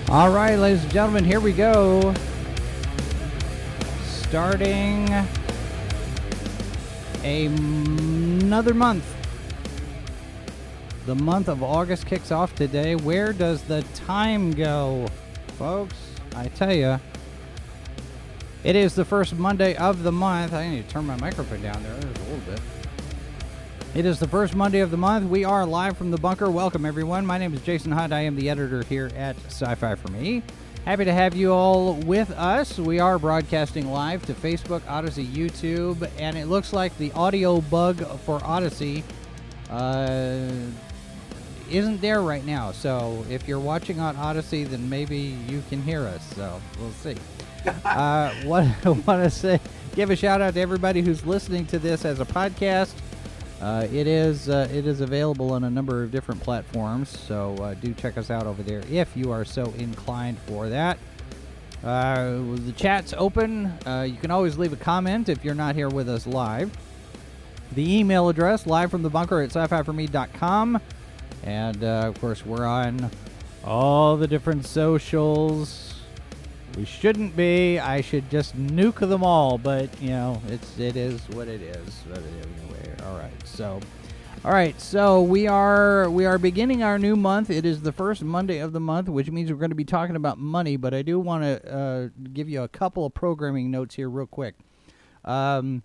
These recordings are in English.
All right, ladies and gentlemen, here we go. Starting another month. The month of August kicks off today. Where does the time go, folks? I tell you, it is the first Monday of the month. I need to turn my microphone down there. There's a little bit. It is the first Monday of the month. We are live from the bunker. Welcome, everyone. My name is Jason Hunt. I am the editor here at Sci-Fi for Me. Happy to have you all with us. We are broadcasting live to Facebook, Odyssey, YouTube, and it looks like the audio bug for Odyssey isn't there right now. So if you're watching on Odyssey, then maybe you can hear us. So we'll see. What I want to say, give a shout out to everybody who's listening to this as a podcast. It is available on a number of different platforms, so do check us out over there if you are so inclined for that. The chat's open. You can always leave a comment if you're not here with us live. The email address, livefromthebunker@sci-fi4me.com. And, of course, we're on all the different socials. We shouldn't be. I should just nuke them all, but, you know, it is what it is. But anyway, all right, so we are beginning our new month. It is the first Monday of the month, which means we're going to be talking about money, but I do want to give you a couple of programming notes here real quick. Over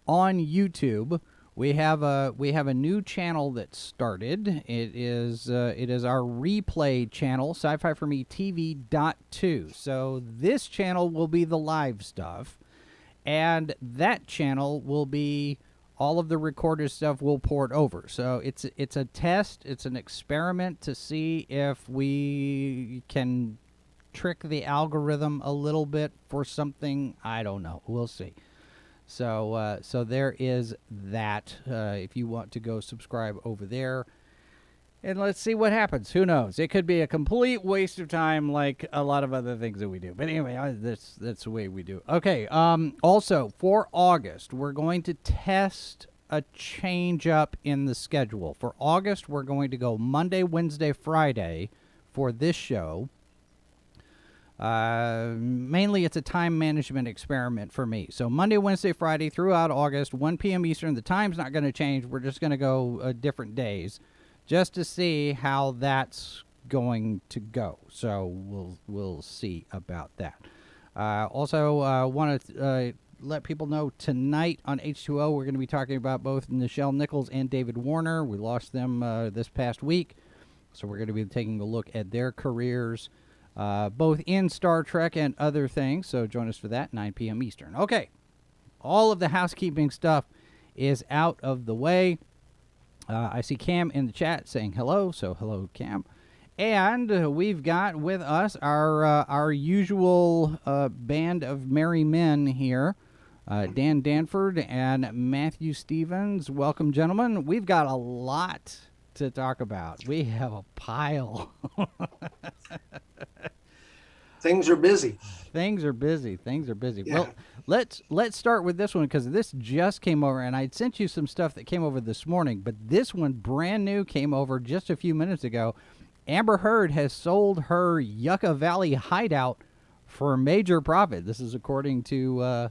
on YouTube, we have a new channel that started. It is our replay channel, Sci-Fi for Me TV.2. So this channel will be the live stuff, and that channel will be all of the recorded stuff we'll port over. So it's a test, it's an experiment to see if we can trick the algorithm a little bit for something. I don't know. We'll see. So there is that. If you want to go subscribe over there, and let's see what happens. Who knows? It could be a complete waste of time, like a lot of other things that we do. But anyway, that's the way we do. Okay. Also, for August, we're going to test a change up in the schedule. For August, we're going to go Monday, Wednesday, Friday for this show. Mainly it's a time management experiment for me. So Monday, Wednesday, Friday throughout August, 1 p.m. Eastern. The time's not going to change. We're just going to go different days just to see how that's going to go. So we'll see about that. Also, want to let people know tonight on H2O we're going to be talking about both Nichelle Nichols and David Warner. We lost them this past week, so we're going to be taking a look at their careers. Both in Star Trek and other things, so join us for that, 9 p.m. Eastern. Okay, all of the housekeeping stuff is out of the way. I see Cam in the chat saying hello, so hello, Cam. And we've got with us our usual band of merry men here, Dan Danford and Matthew Stevens. Welcome, gentlemen. We've got a lot to talk about. We have a pile. Things are busy. Things are busy. Yeah. Well, let's start with this one because this just came over, and I'd sent you some stuff that came over this morning, but this one brand new came over just a few minutes ago. Amber Heard has sold her Yucca Valley hideout for major profit. This is according to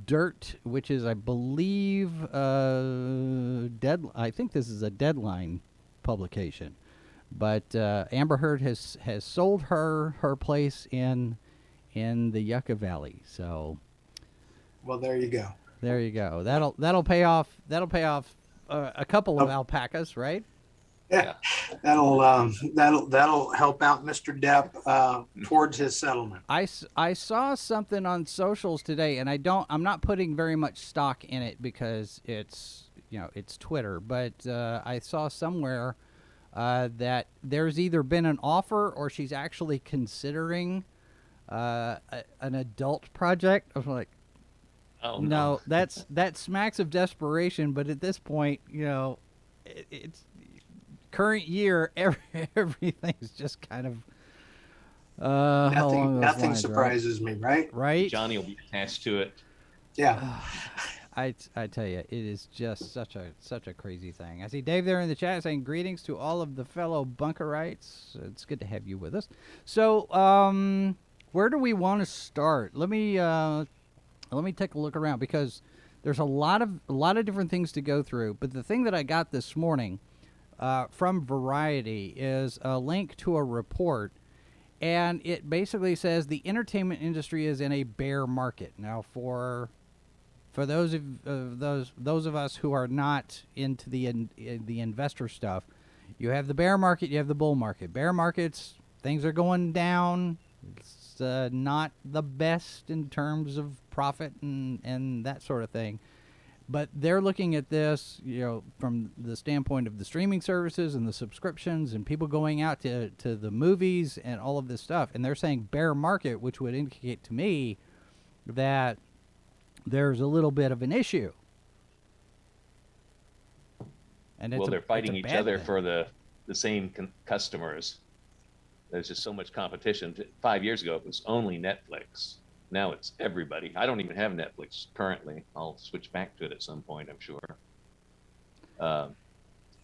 Dirt, which is, I believe, I think this is a Deadline publication. But Amber Heard has sold her place in the Yucca Valley. So, well, there you go. There you go. That'll pay off. That'll pay off a couple of alpacas, right? Yeah, that'll help out Mr. Depp towards his settlement. I saw something on socials today, and I'm not putting very much stock in it because it's Twitter, but I saw somewhere that there's either been an offer or she's actually considering an adult project. I was like, oh no, that smacks of desperation. But at this point, it's current year. Everything's just kind of nothing surprises me, right? Right. Johnny will be attached to it. Yeah. I tell you, it is just such a crazy thing. I see Dave there in the chat saying greetings to all of the fellow bunkerites. It's good to have you with us. So, where do we want to start? Let me take a look around because there's a lot of different things to go through. But the thing that I got this morning from Variety is a link to a report, and it basically says the entertainment industry is in a bear market now. For those of us who are not into the investor stuff, you have the bear market, you have the bull market. Bear markets, things are going down. It's not the best in terms of profit and that sort of thing. But they're looking at this, from the standpoint of the streaming services and the subscriptions and people going out to the movies and all of this stuff. And they're saying bear market, which would indicate to me that there's a little bit of an issue. And they're fighting each other for the same customers. There's just so much competition. 5 years ago, it was only Netflix. Now it's everybody. I don't even have Netflix currently. I'll switch back to it at some point, I'm sure.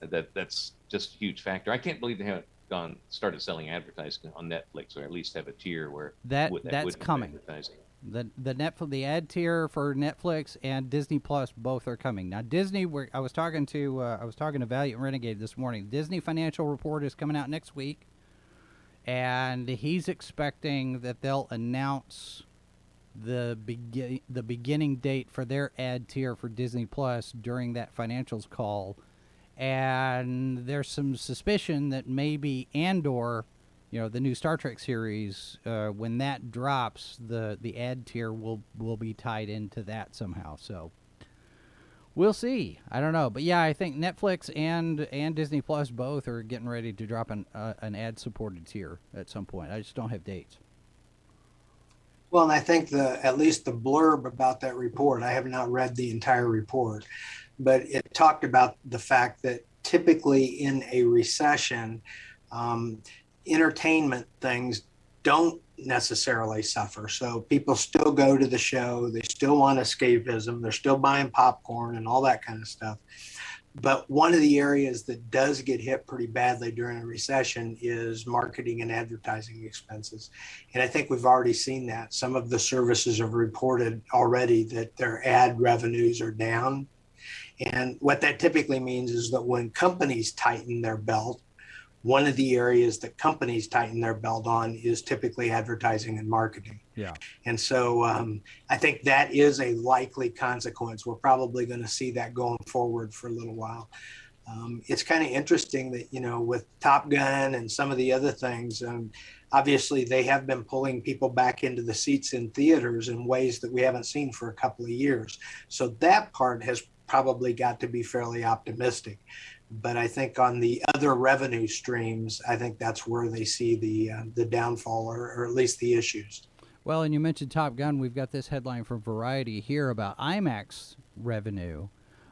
That's just a huge factor. I can't believe they haven't started selling advertising on Netflix, or at least have a tier where that's coming. The ad tier for Netflix and Disney Plus both are coming. Now Disney, I was talking to Valiant Renegade this morning. Disney financial report is coming out next week, and he's expecting that they'll announce the beginning date for their ad tier for Disney Plus during that financials call. And there's some suspicion that maybe Andor, the new Star Trek series, when that drops, the ad tier will be tied into that somehow. So we'll see. I don't know, but yeah, I think Netflix and Disney Plus both are getting ready to drop an ad supported tier at some point. I just don't have dates. Well, and I think at least the blurb about that report, I have not read the entire report, but it talked about the fact that typically in a recession, entertainment things don't necessarily suffer. So people still go to the show, they still want escapism, they're still buying popcorn and all that kind of stuff. But one of the areas that does get hit pretty badly during a recession is marketing and advertising expenses. And I think we've already seen that. Some of the services have reported already that their ad revenues are down. And what that typically means is that when companies tighten their belt, one of the areas that companies tighten their belt on is typically advertising and marketing. Yeah. And so I think that is a likely consequence. We're probably going to see that going forward for a little while. It's kind of interesting that, with Top Gun and some of the other things, obviously they have been pulling people back into the seats in theaters in ways that we haven't seen for a couple of years. So that part has probably got to be fairly optimistic. But I think on the other revenue streams, I think that's where they see the downfall or at least the issues. Well, and you mentioned Top Gun. We've got this headline from Variety here about Imax Revenue.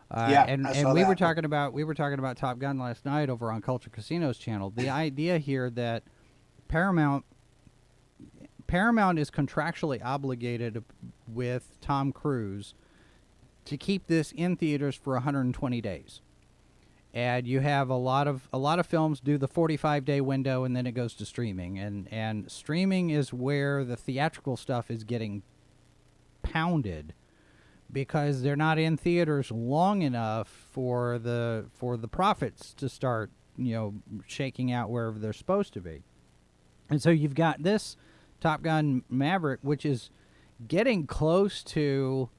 And we were talking about Top Gun last night over on Culture Casino's channel. The idea here that Paramount is contractually obligated with Tom Cruise to keep this in theaters for 120 days. And you have a lot of films do the 45-day window, and then it goes to streaming. And streaming is where the theatrical stuff is getting pounded because they're not in theaters long enough for the profits to start, shaking out wherever they're supposed to be. And so you've got this Top Gun Maverick, which is getting close to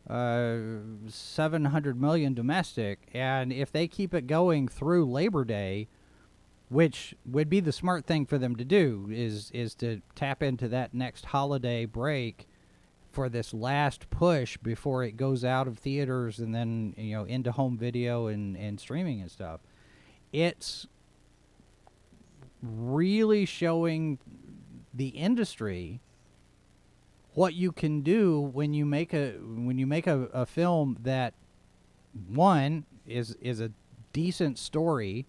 700 million domestic, and if they keep it going through Labor Day, which would be the smart thing for them to do, is to tap into that next holiday break for this last push before it goes out of theaters and then into home video and streaming and stuff. It's really showing the industry what you can do when you make a film that, one, is a decent story,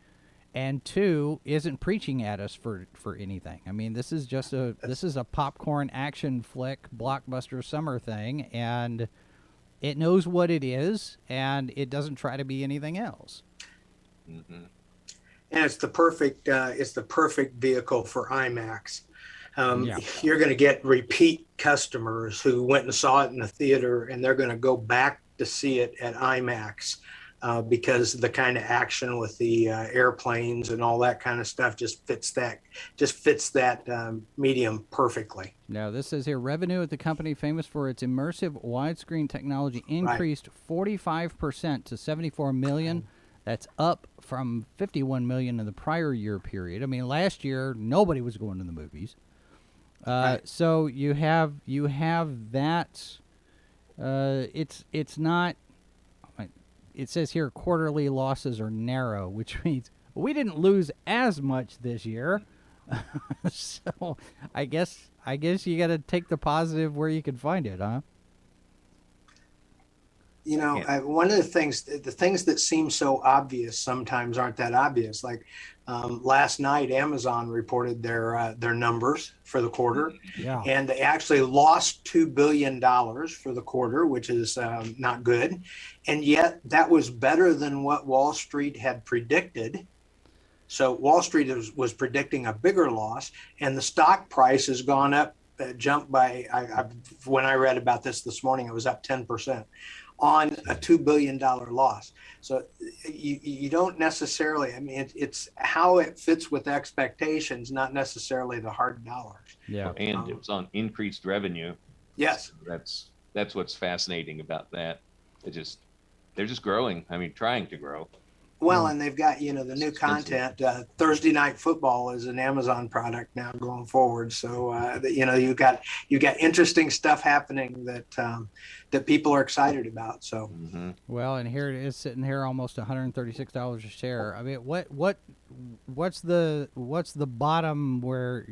and two, isn't preaching at us for anything. I mean, this is a popcorn action flick blockbuster summer thing, and It knows what it is, and it doesn't try to be anything else. Mm-hmm. And it's the perfect vehicle for IMAX. Yeah. You're going to get repeat customers who went and saw it in the theater, and they're going to go back to see it at IMAX because the kind of action with the airplanes and all that kind of stuff just fits that medium perfectly. Now, this says here, revenue at the company, famous for its immersive widescreen technology, increased 45% to $74 million. That's up from $51 million in the prior year period. I mean, last year nobody was going to the movies. Right. So you have that. It's not. It says here quarterly losses are narrow, which means we didn't lose as much this year. So I guess you got to take the positive where you can find it, huh? You know, one of the things that seem so obvious sometimes aren't that obvious. Like last night, Amazon reported their numbers for the quarter, Yeah. and they actually lost $2 billion for the quarter, which is not good. And yet that was better than what Wall Street had predicted. So Wall Street was predicting a bigger loss, and the stock price has gone up, jumped by, when I read about this morning, it was up 10%. On a $2 billion loss. So you don't necessarily, I mean, it's how it fits with expectations, not necessarily the hard dollars. Yeah. And it was on increased revenue. Yes. So that's what's fascinating about that. They're just growing. I mean, trying to grow. Well, and they've got, the new content. Thursday Night Football is an Amazon product now going forward. So, you got interesting stuff happening that people are excited about. So, Well, and here it is sitting here almost $136 a share. I mean, what's the bottom where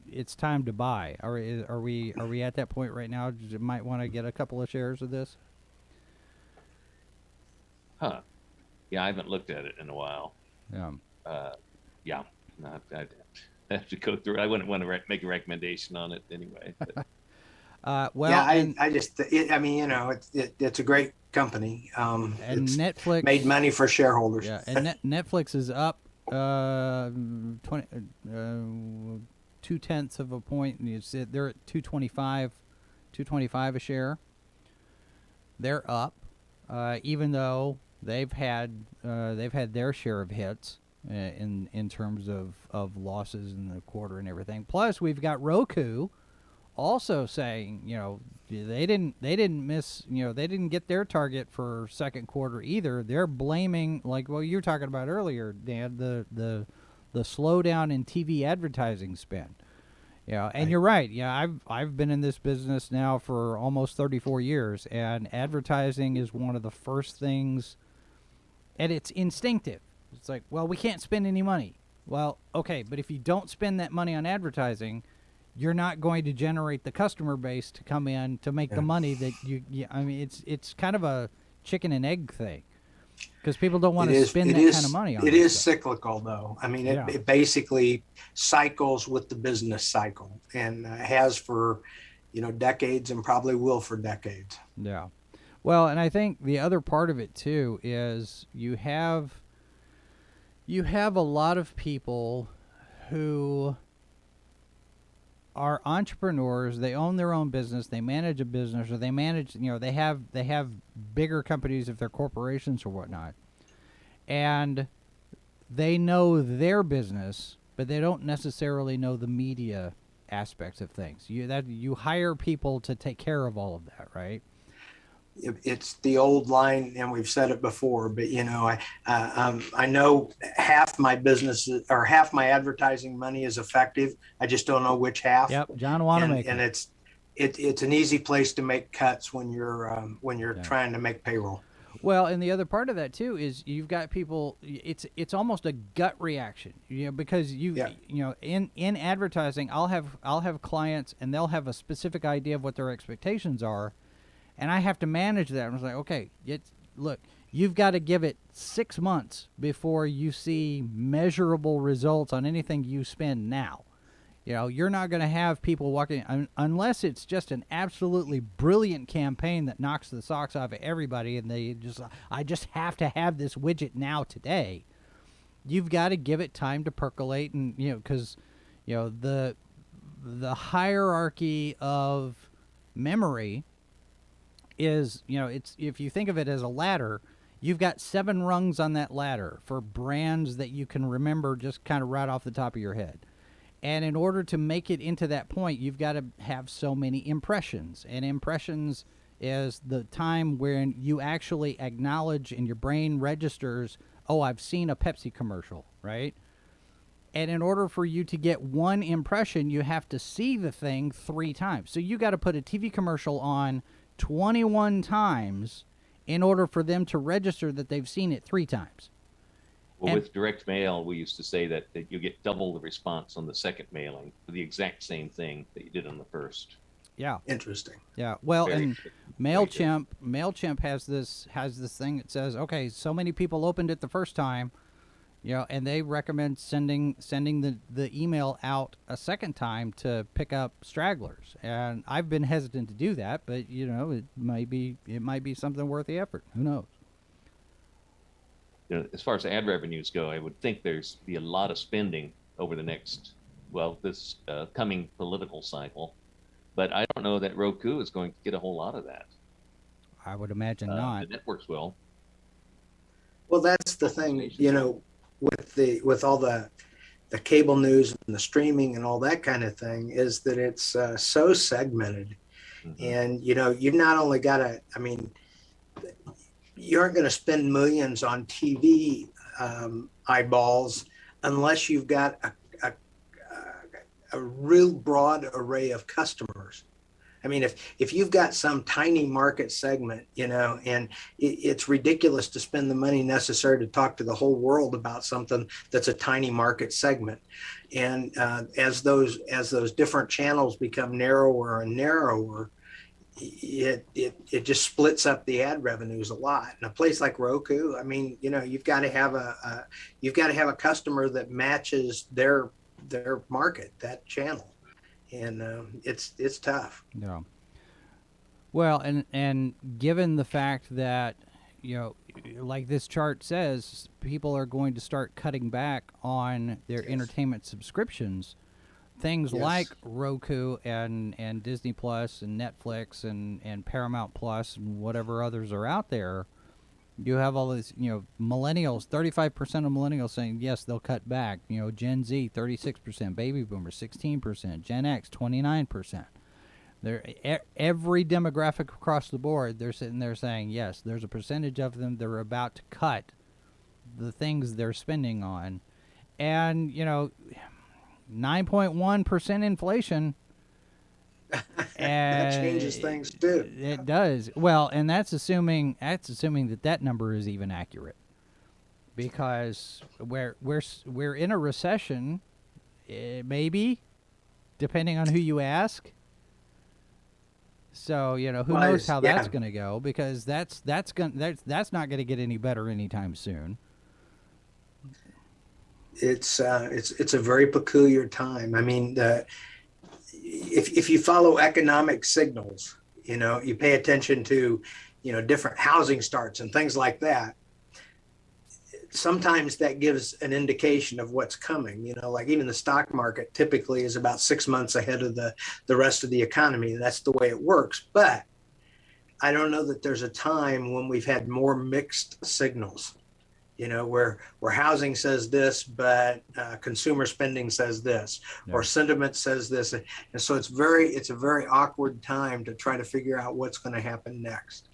it's time to buy? Are we at that point right now? You might want to get a couple of shares of this. Huh. Yeah, I haven't looked at it in a while. Yeah. Yeah, no, I'd have to go through it. I wouldn't want to make a recommendation on it anyway. But. Well, yeah, it's a great company. And it's Netflix made money for shareholders. Yeah, and Netflix is up 0.2 of a point, and they're at 225 a share. They're up, even though they've had their share of hits in terms of losses in the quarter and everything. Plus, we've got Roku also saying, they didn't miss, they didn't get their target for second quarter either. They're blaming, like what you were talking about earlier, Dan, the slowdown in TV advertising spend. Yeah, and you're right. Yeah, I've been in this business now for almost 34 years, and advertising is one of the first things, and it's instinctive. It's like, well, we can't spend any money. Well, okay, but if you don't spend that money on advertising, you're not going to generate the customer base to come in to make the money that I mean, it's kind of a chicken and egg thing. Because people don't want to spend that kind of money on it. It is cyclical, though. I mean, it basically cycles with the business cycle, and has for, decades, and probably will for decades. Yeah. Well, and I think the other part of it, too, is you have a lot of people who are entrepreneurs. They own their own business, they manage a business, or they manage, they have bigger companies if they're corporations or whatnot, and they know their business, but they don't necessarily know the media aspects of things. You hire people to take care of all of that, right? It's the old line, and we've said it before, but I know half my business or half my advertising money is effective. I just don't know which half. Yep, John Wanamaker. And it's an easy place to make cuts when you're trying to make payroll. Well, and the other part of that too is you've got people. It's almost a gut reaction, because in advertising, I'll have clients, and they'll have a specific idea of what their expectations are. And I have to manage that. I was like, okay, look, you've got to give it 6 months before you see measurable results on anything you spend now. you're not going to have people walking unless it's just an absolutely brilliant campaign that knocks the socks off of everybody, and I just have to have this widget now today. You've got to give it time to percolate, and because the hierarchy of memory is, it's, if you think of it as a ladder, you've got 7 rungs on that ladder for brands that you can remember just kind of right off the top of your head. And in order to make it into that point, you've got to have so many impressions. And impressions is the time when you actually acknowledge and your brain registers, oh, I've seen a Pepsi commercial, right? And in order for you to get one impression, you have to see the thing 3 times. So you got to put a TV commercial on 21 times in order for them to register that they've seen it 3 times. Well, with direct mail, we used to say that you get double the response on the second mailing for the exact same thing that you did on the first. Yeah. Interesting. Yeah. Well, Very and MailChimp has this thing that says, okay, so many people opened it the first time, and they recommend sending the email out a second time to pick up stragglers. And I've been hesitant to do that, but it might be something worth the effort. Who knows? As far as ad revenues go, I would think there's be a lot of spending over the next, this coming political cycle. But I don't know that Roku is going to get a whole lot of that. I would imagine not. The networks will. Well, that's the thing, with all the cable news and the streaming and all that kind of thing, is that it's so segmented. Mm-hmm. And, you've not only got to, you aren't going to spend millions on TV eyeballs unless you've got a real broad array of customers. If you've got some tiny market segment, and it's ridiculous to spend the money necessary to talk to the whole world about something that's a tiny market segment. And as those different channels become narrower and narrower, it just splits up the ad revenues a lot. In a place like Roku, you've got to have a customer that matches their market, that channel, and it's tough. Yeah. Well, and given the fact that like this chart says, people are going to start cutting back on their entertainment subscriptions. Things like Roku and Disney Plus and Netflix and Paramount Plus and whatever others are out there, you have all these, millennials, 35% of millennials saying, yes, they'll cut back. Gen Z, 36%, baby boomers, 16%, Gen X, 29%. Every demographic across the board, they're sitting there saying, yes, there's a percentage of them that are about to cut the things they're spending on. And, 9.1% inflation. That changes things too. It does. Well, and that's assuming that number is even accurate, because we're in a recession, maybe, depending on who you ask. So who knows how that's going to go, because that's not going to get any better anytime soon. It's a very peculiar time. If you follow economic signals, you pay attention to, different housing starts and things like that. Sometimes that gives an indication of what's coming. Like even the stock market typically is about 6 months ahead of the rest of the economy. That's the way it works. But I don't know that there's a time when we've had more mixed signals. Where housing says this, but consumer spending says this, or sentiment says this. And so it's a very awkward time to try to figure out what's going to happen next.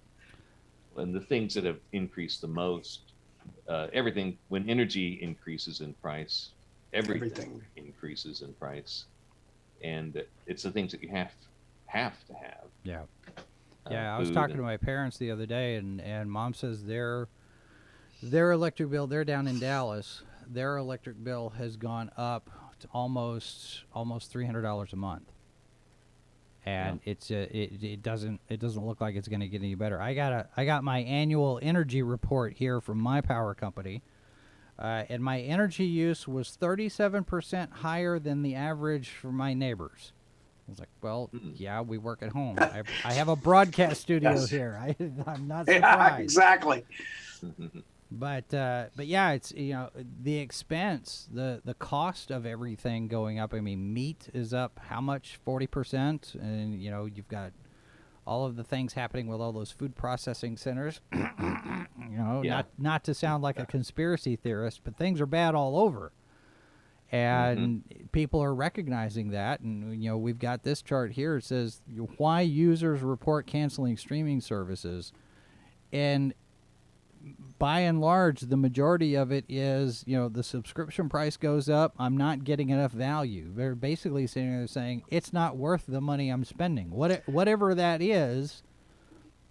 And the things that have increased the most, everything, when energy increases in price, everything increases in price. And it's the things that you have to have. Yeah. I was talking to my parents the other day, and Mom says their electric bill, they're down in Dallas, their electric bill has gone up to almost $300 a month. And it doesn't look like it's going to get any better. I got my annual energy report here from my power company. And my energy use was 37% higher than the average for my neighbors. I was like, well, yeah, we work at home. I have a broadcast studio Yes. here. I'm not Yeah, surprised. exactly. But yeah, it's, you know, the expense, the cost of everything going up. I mean, meat is up how much? 40%, and you know, you've got all of the things happening with all those food processing centers. You know, Yeah. not to sound like a conspiracy theorist, but things are bad all over. And people are recognizing that, and you know, we've got this chart here. It says why users report canceling streaming services, and by and large, the majority of it is, you know, the subscription price goes up. I'm not getting enough value. They're basically sitting there saying it's not worth the money I'm spending. Whatever that is,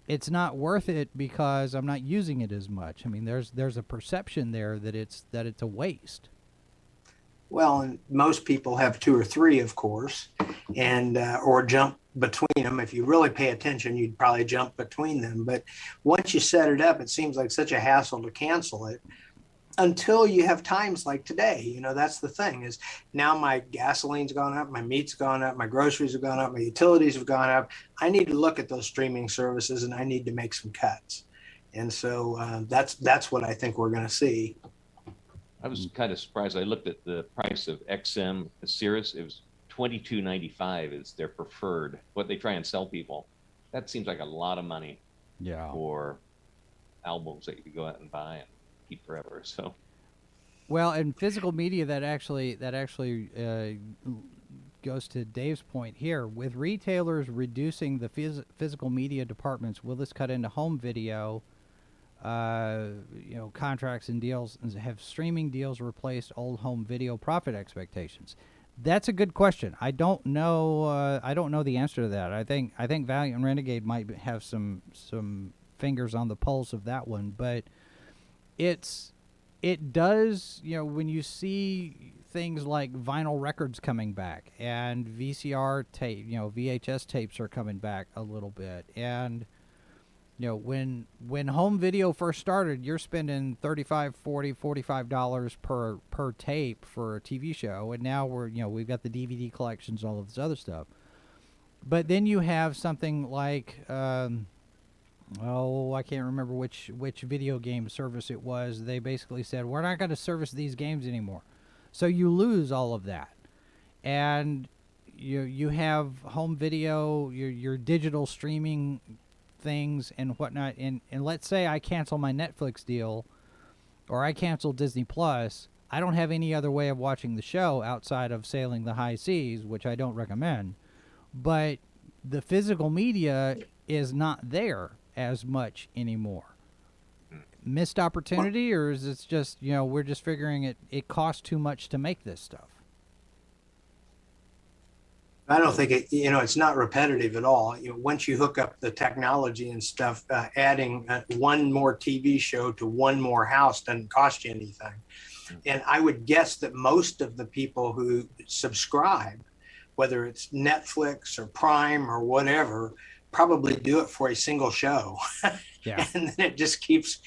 it's not worth it because I'm not using it as much. I mean, there's a perception there that it's a waste. Well, and most people have two or three, of course, and or jump between them. If you really pay attention, you'd probably jump between them. But once you set it up, it seems like such a hassle to cancel it until you have times like today. You know, that's the thing is now my gasoline's gone up, my meat's gone up, my groceries have gone up, my utilities have gone up. I need to look at those streaming services and I need to make some cuts. And so that's what I think we're going to see. I was kind of surprised. I looked at the price of XM Sirius. It was $22.95 is their preferred, what they try and sell people. That seems like a lot of money for albums that you could go out and buy and keep forever. So, well, and physical media that actually goes to Dave's point here. With retailers reducing the physical media departments, will this cut into home video? You know, contracts and deals, and have streaming deals replaced old home video profit expectations? That's a good question. I don't know. I don't know the answer to that. I think Valiant and Renegade might have some fingers on the pulse of that one, but it does. You know, when you see things like vinyl records coming back and VCR tape, you know, VHS tapes are coming back a little bit, and you know, when home video first started, you're spending $35, $40, $45 per tape for a TV show, and now we've got the DVD collections, all of this other stuff. But then you have something like I can't remember which video game service it was. They basically said we're not going to service these games anymore, so you lose all of that, and you have home video, your digital streaming things and whatnot, and let's say I cancel my Netflix deal or I cancel Disney Plus. I don't have any other way of watching the show outside of sailing the high seas, which I don't recommend, but the physical media is not there as much anymore. Missed opportunity, or is it just, you know, we're just figuring it costs too much to make this stuff? I don't think it's not repetitive at all. You know, once you hook up the technology and stuff, adding one more TV show to one more house doesn't cost you anything. And I would guess that most of the people who subscribe, whether it's Netflix or Prime or whatever, probably do it for a single show. Yeah. And then it just keeps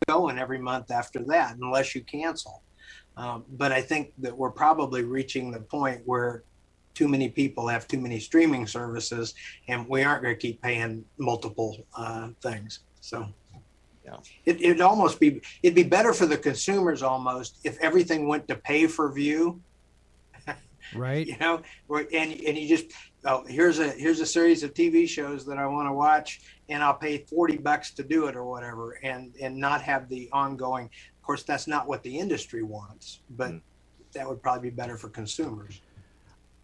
going every month after that, unless you cancel. But I think that we're probably reaching the point where too many people have too many streaming services, and we aren't going to keep paying multiple things. So it'd be better for the consumers almost if everything went to pay per view. Right. You know, and you just, here's a series of TV shows that I want to watch, and I'll pay $40 to do it or whatever, and not have the ongoing. Of course, that's not what the industry wants, but that would probably be better for consumers.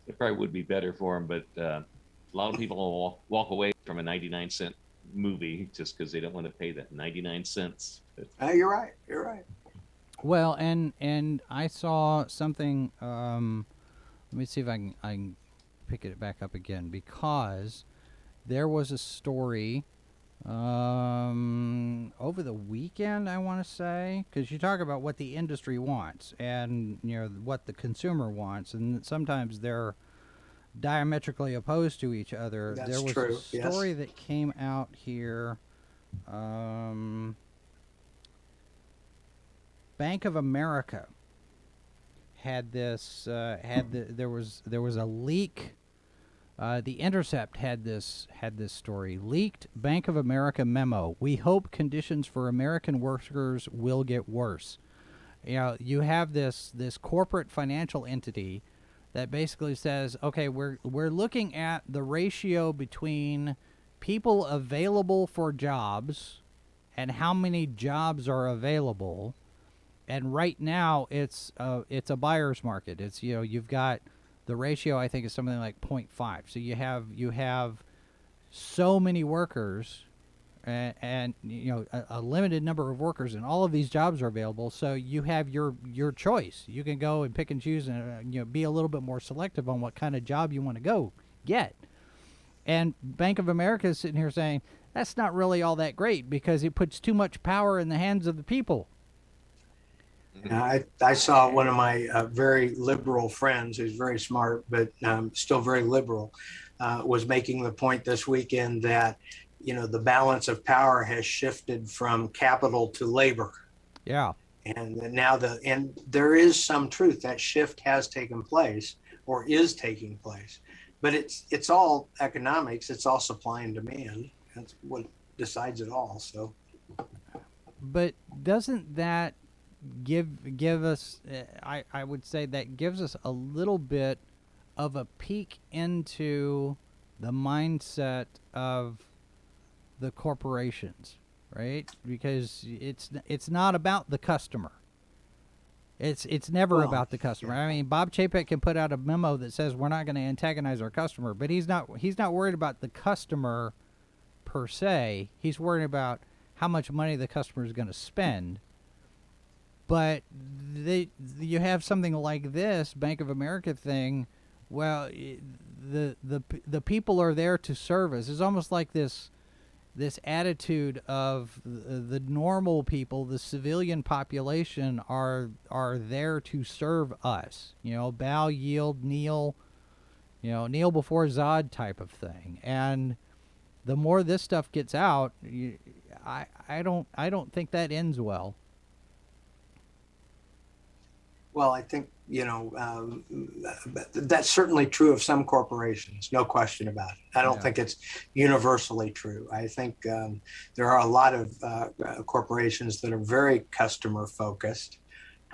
It probably would be better for them, but a lot of people will walk away from a 99-cent movie just because they don't want to pay that 99 cents. You're right. You're right. Well, and I saw something. Let me see if I can pick it back up again, because there was a story over the weekend, I want to say, because you talk about what the industry wants and, you know, what the consumer wants, and sometimes they're diametrically opposed to each other. That's there was true. a story that came out here. Bank of America had this. There was a leak. The Intercept had this story. Leaked Bank of America memo. We hope conditions for American workers will get worse. You have this corporate financial entity that basically says, okay, we're looking at the ratio between people available for jobs and how many jobs are available. And right now it's a buyer's market. It's you've got the ratio, I think, is something like 0.5. So you have so many workers and a limited number of workers, and all of these jobs are available. So you have your choice. You can go and pick and choose, and be a little bit more selective on what kind of job you want to go get. And Bank of America is sitting here saying that's not really all that great because it puts too much power in the hands of the people. I saw one of my very liberal friends, who's very smart but still very liberal, was making the point this weekend that the balance of power has shifted from capital to labor. Yeah. And now and there is some truth that shift has taken place or is taking place, but it's all economics. It's all supply and demand. That's what decides it all. So, but doesn't that give us, I would say that gives us a little bit of a peek into the mindset of the corporations, right? Because it's not about the customer. It's never about the customer. Yeah. I mean, Bob Chapek can put out a memo that says we're not going to antagonize our customer, but he's not worried about the customer per se. He's worried about how much money the customer is going to spend. But you have something like this Bank of America thing. Well, the people are there to serve us. It's almost like this attitude of the normal people, the civilian population, are there to serve us. Bow, yield, kneel. Kneel before Zod type of thing. And the more this stuff gets out, I don't think that ends well. Well, I think, that's certainly true of some corporations, no question about it. I don't think it's universally true. I think there are a lot of corporations that are very customer focused,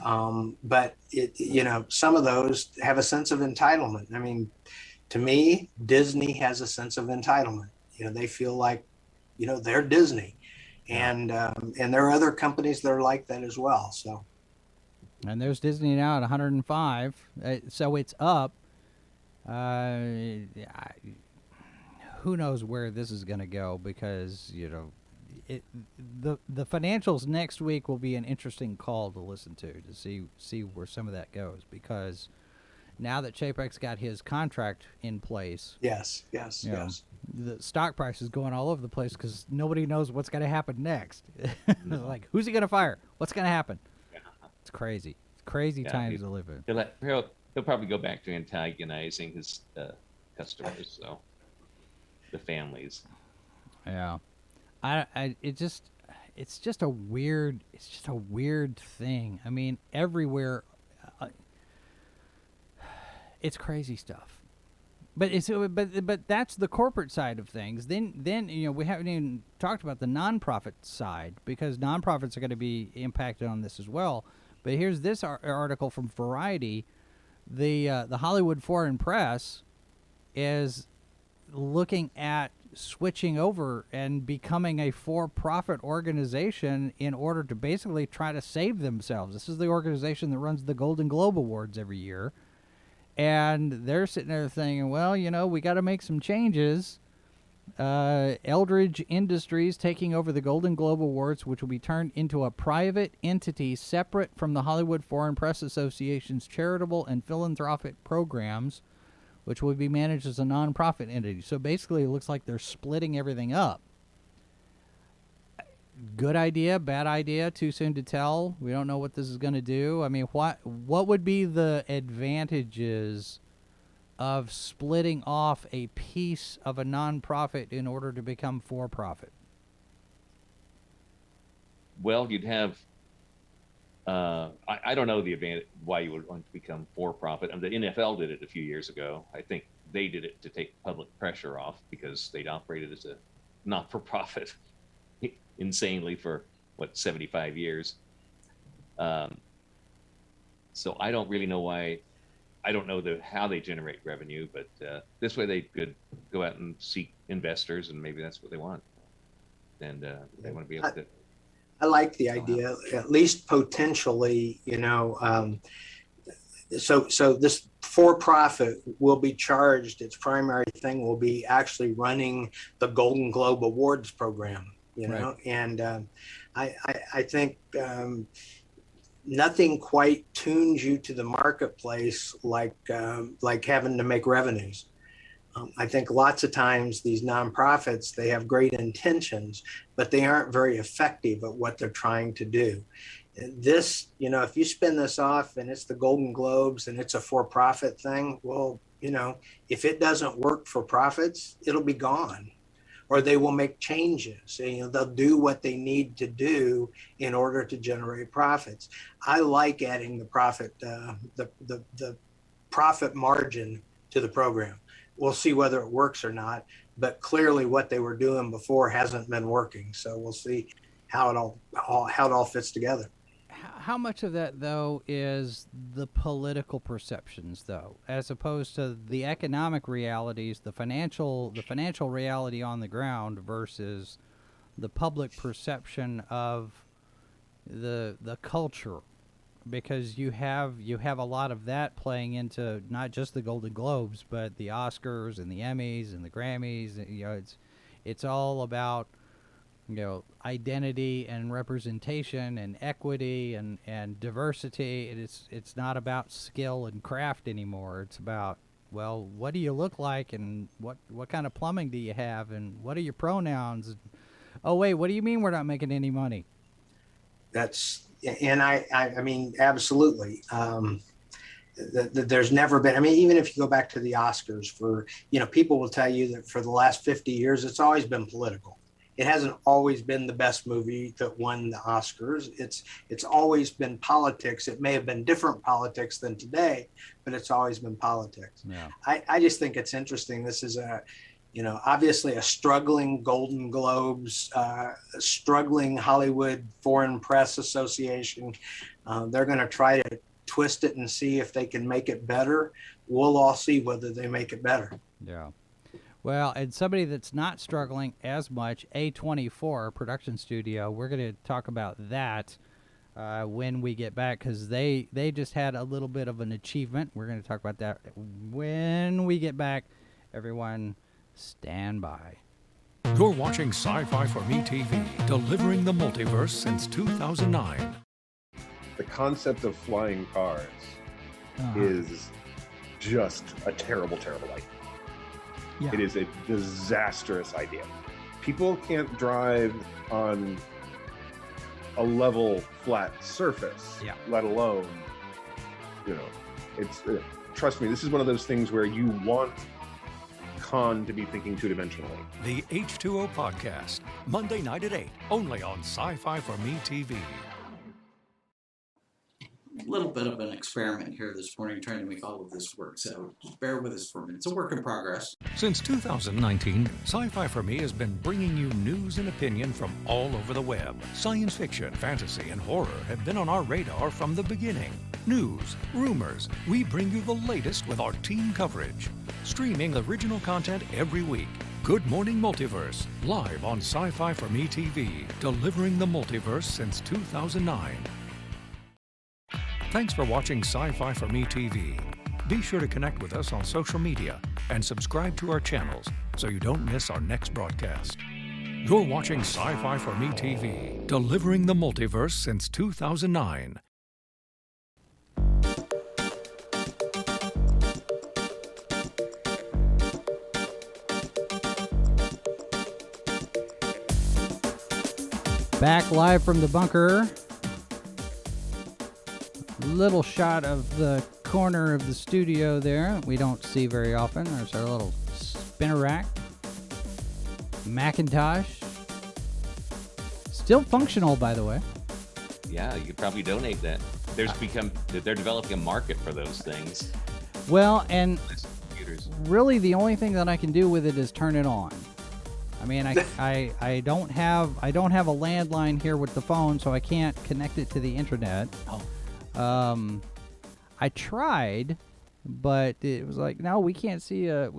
but some of those have a sense of entitlement. I mean, to me, Disney has a sense of entitlement. They feel like, they're Disney, and there are other companies that are like that as well. So. And there's Disney now at 105, so it's up. Who knows where this is going to go? Because the financials next week will be an interesting call to listen to see where some of that goes. Because now that Chapek's got his contract in place, yes, the stock price is going all over the place because nobody knows what's going to happen next. Like, who's he going to fire? What's going to happen? It's crazy. It's crazy times to live in. He'll probably go back to antagonizing his customers, so the families. Yeah, it's just a weird thing. I mean, everywhere, it's crazy stuff. But that's the corporate side of things. Then we haven't even talked about the nonprofit side, because nonprofits are going to be impacted on this as well. But here's this article from Variety. The Hollywood Foreign Press is looking at switching over and becoming a for-profit organization in order to basically try to save themselves. This is the organization that runs the Golden Globe Awards every year. And they're sitting there thinking, well, we got to make some changes. Eldridge Industries taking over the Golden Globe Awards, which will be turned into a private entity separate from the Hollywood Foreign Press Association's charitable and philanthropic programs, which will be managed as a nonprofit entity. So basically, it looks like they're splitting everything up. Good idea, bad idea, too soon to tell. We don't know what this is going to do. I mean, what would be the advantages of splitting off a piece of a nonprofit in order to become for-profit? Well, you'd have I don't know the advantage why you would want to become for profit. The NFL did it a few years ago. I think they did it to take public pressure off because they'd operated as a not for profit insanely for 75 years. So I don't really know why. I don't know how they generate revenue, but this way they could go out and seek investors, and maybe that's what they want. And they want to be able to. I like the idea, at least potentially, so this for-profit will be charged. Its primary thing will be actually running the Golden Globe Awards program, Right. And I think nothing quite tunes you to the marketplace like having to make revenues. I think lots of times these nonprofits, they have great intentions, but they aren't very effective at what they're trying to do. This, if you spin this off and it's the Golden Globes and it's a for-profit thing, well, if it doesn't work for profits, it'll be gone, or they will make changes. They'll do what they need to do in order to generate profits. I like adding the profit, the profit margin to the program. We'll see whether it works or not, but clearly what they were doing before hasn't been working. So we'll see how it all fits together. How much of that, though, is the political perceptions, though, as opposed to the economic realities, the financial reality on the ground versus the public perception of the culture? Because you have a lot of that playing into not just the Golden Globes, but the Oscars and the Emmys and the Grammys. It's all about identity and representation and equity and diversity. It's not about skill and craft anymore. It's about, well, what do you look like, and what kind of plumbing do you have, and what are your pronouns? Oh wait, what do you mean we're not making any money? And I mean, absolutely. There's never been, even if you go back to the Oscars, people will tell you that for the last 50 years, it's always been political. It hasn't always been the best movie that won the Oscars. It's always been politics. It may have been different politics than today, but it's always been politics. Yeah. I just think it's interesting. This is obviously a struggling Golden Globes, struggling Hollywood Foreign Press Association. They're going to try to twist it and see if they can make it better. We'll all see whether they make it better. Yeah. Well, and somebody that's not struggling as much, A24 production studio, we're going to talk about that when we get back, because they just had a little bit of an achievement. We're going to talk about that when we get back. Everyone, stand by. You're watching Sci-Fi for Me TV, delivering the multiverse since 2009. The concept of flying cars is just a terrible, terrible idea. Yeah. It is a disastrous idea. People can't drive on a level, flat surface, let alone, it's, trust me, this is one of those things where you want Khan to be thinking two-dimensionally. The H2O Podcast, Monday night at 8, only on Sci-Fi for Me TV. A little bit of an experiment here this morning, trying to make all of this work, so just bear with us for a minute. It's a work in progress. Since 2019, Sci-Fi for Me has been bringing you news and opinion from all over the web. Science fiction, fantasy, and horror have been on our radar from the beginning. News, rumors, we bring you the latest with our team coverage. Streaming original content every week. Good Morning Multiverse, live on Sci-Fi for Me TV, delivering the multiverse since 2009. Thanks for watching Sci-Fi for Me TV. Be sure to connect with us on social media and subscribe to our channels so you don't miss our next broadcast. You're watching Sci-Fi for Me TV, delivering the multiverse since 2009. Back live from the bunker. Little shot of the corner of the studio there we don't see very often. There's our little spinner rack. Macintosh. Still functional, by the way. Yeah, you could probably donate that. They're developing a market for those things. Well, and Computers. really the only thing that I can do with it is turn it on. I mean, I don't have a landline here with the phone, so I can't connect it to the internet. I tried, but it was like, no, we can't see a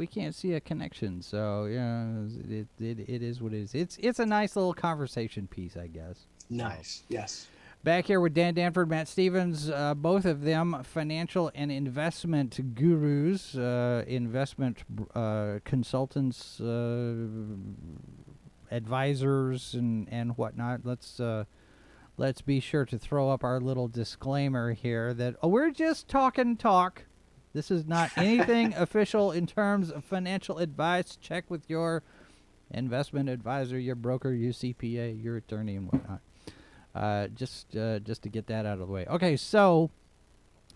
connection. So yeah, it is what it is. It's a nice little conversation piece, I guess. Nice. Yes. Back here with Dan Danford, Matt Stevens, both of them financial and investment gurus, investment consultants, advisors, and whatnot. Let's be sure to throw up our little disclaimer here that we're just talking talk. This is not anything official in terms of financial advice. Check with your investment advisor, your broker, your CPA, your attorney, and whatnot. Just to get that out of the way. Okay, so